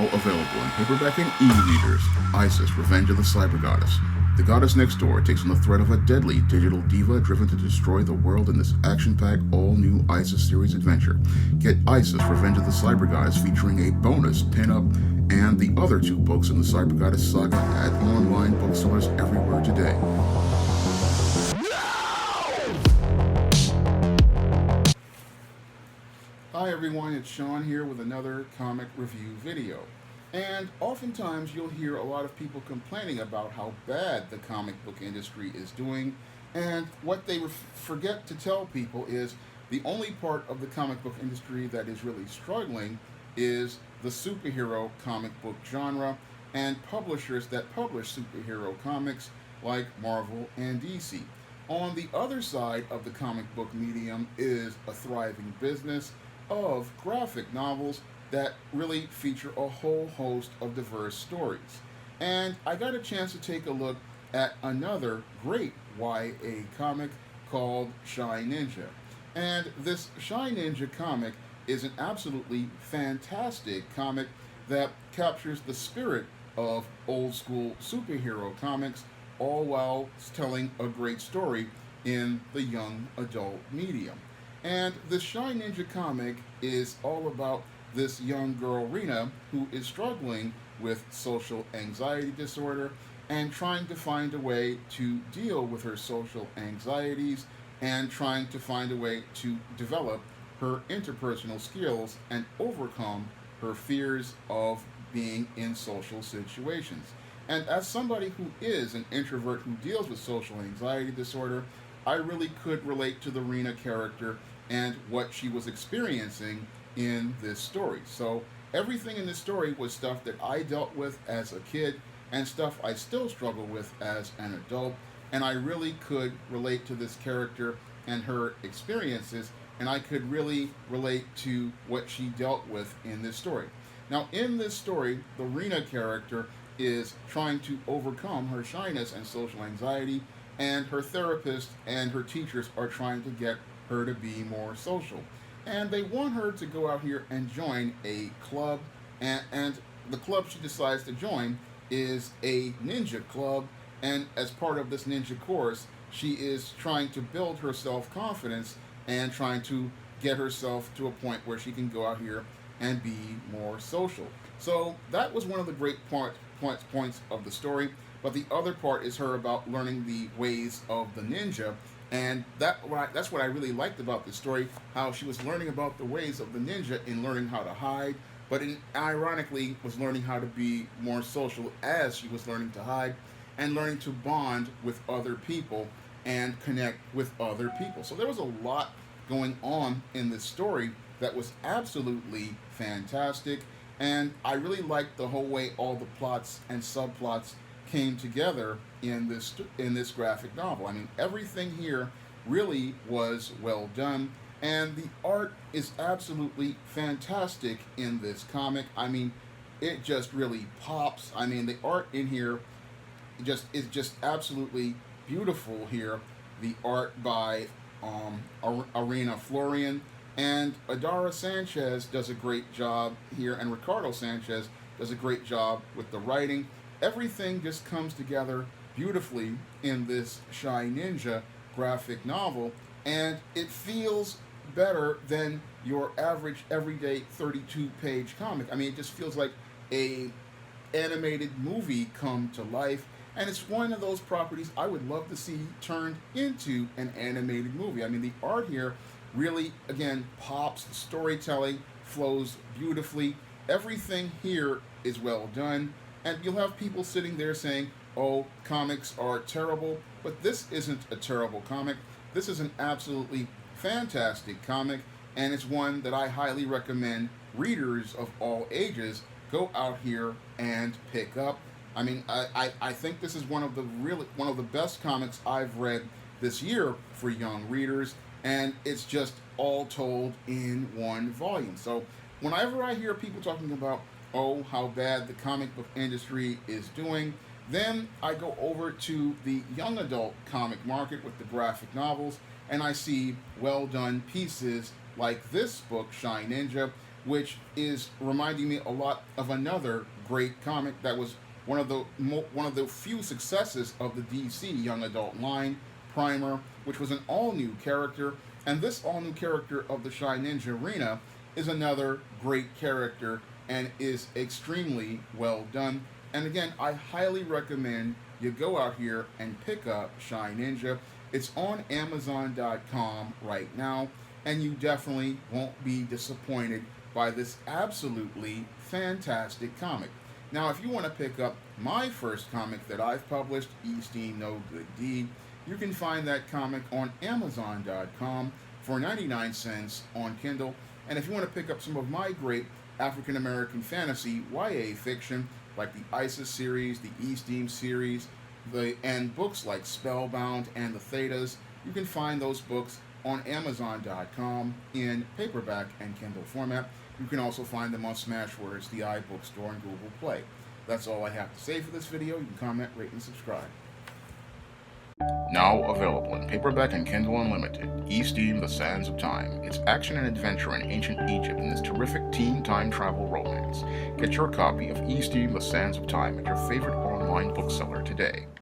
now available in paperback and e-readers. Isis, Revenge of the Cyber Goddess. The goddess next door takes on the threat of a deadly digital diva driven to destroy the world in this action-packed, all-new Isis series adventure. Get Isis, Revenge of the Cyber Goddess featuring a bonus pin-up and the other two books in the Cyber Goddess saga at online bookstores everywhere today. Hi everyone, it's Shawn here with another comic review video. And oftentimes you'll hear a lot of people complaining about how bad the comic book industry is doing, and what they forget to tell people is the only part of the comic book industry that is really struggling is the superhero comic book genre and publishers that publish superhero comics like Marvel and DC. On the other side of the comic book medium is a thriving business of graphic novels that really feature a whole host of diverse stories. And I got a chance to take a look at another great YA comic called Shy Ninja. And this Shy Ninja comic is an absolutely fantastic comic that captures the spirit of old school superhero comics, all while telling a great story in the young adult medium. And the Shy Ninja comic is all about this young girl, Rena, who is struggling with social anxiety disorder and trying to find a way to deal with her social anxieties and trying to find a way to develop her interpersonal skills and overcome her fears of being in social situations. And as somebody who is an introvert who deals with social anxiety disorder, I really could relate to the Rena character and what she was experiencing in this story. So everything in this story was stuff that I dealt with as a kid and stuff I still struggle with as an adult, and I really could relate to this character and her experiences, and I could really relate to what she dealt with in this story. Now in this story, the Rena character is trying to overcome her shyness and social anxiety, and her therapist and her teachers are trying to get her to be more social. And they want her to go out here and join a club, and the club she decides to join is a ninja club, and as part of this ninja course, she is trying to build her self-confidence and trying to get herself to a point where she can go out here and be more social. So that was one of the great points of the story, but the other part is her about learning the ways of the ninja. And that's what I really liked about this story, how she was learning about the ways of the ninja in learning how to hide, but ironically was learning how to be more social as she was learning to hide and learning to bond with other people and connect with other people. So there was a lot going on in this story that was absolutely fantastic, and I really liked the whole way all the plots and subplots came together in this graphic novel. I mean, everything here really was well done, and the art is absolutely fantastic in this comic. I mean, it just really pops. I mean, the art in here is just absolutely beautiful here. The art by Arena Florian, and Adara Sanchez does a great job here, and Ricardo Sanchez does a great job with the writing. Everything just comes together beautifully in this Shy Ninja graphic novel, and it feels better than your average everyday 32-page comic. I mean, it just feels like a animated movie come to life, and it's one of those properties I would love to see turned into an animated movie. I mean, the art here really, again, pops. The storytelling flows beautifully. Everything here is well done. And you'll have people sitting there saying, oh, comics are terrible, but this isn't a terrible comic. This is an absolutely fantastic comic, and it's one that I highly recommend readers of all ages go out here and pick up. I mean, I think this is one of the best comics I've read this year for young readers, and it's just all told in one volume. So whenever I hear people talking about, oh, how bad the comic book industry is doing, then I go over to the young adult comic market with the graphic novels, and I see well done pieces like this book, Shy Ninja, which is reminding me a lot of another great comic that was one of the few successes of the DC young adult line, Primer, which was an all-new character, and this all-new character of the Shy Ninja Arena is another great character and is extremely well done. And again, I highly recommend you go out here and pick up Shy Ninja. It's on Amazon.com right now, and you definitely won't be disappointed by this absolutely fantastic comic. Now, if you want to pick up my first comic that I've published, Esteem No Good Deed, you can find that comic on Amazon.com for 99 cents on Kindle. And if you want to pick up some of my great African American fantasy YA fiction, like the ISIS series, the Esteem series, and books like Spellbound and the Thetas, you can find those books on Amazon.com in paperback and Kindle format. You can also find them on Smashwords, the iBookstore, and Google Play. That's all I have to say for this video. You can comment, rate, and subscribe. Now available in paperback and Kindle Unlimited, Esteem The Sands of Time. It's action and adventure in ancient Egypt in this terrific teen time travel romance. Get your copy of Esteem The Sands of Time at your favorite online bookseller today.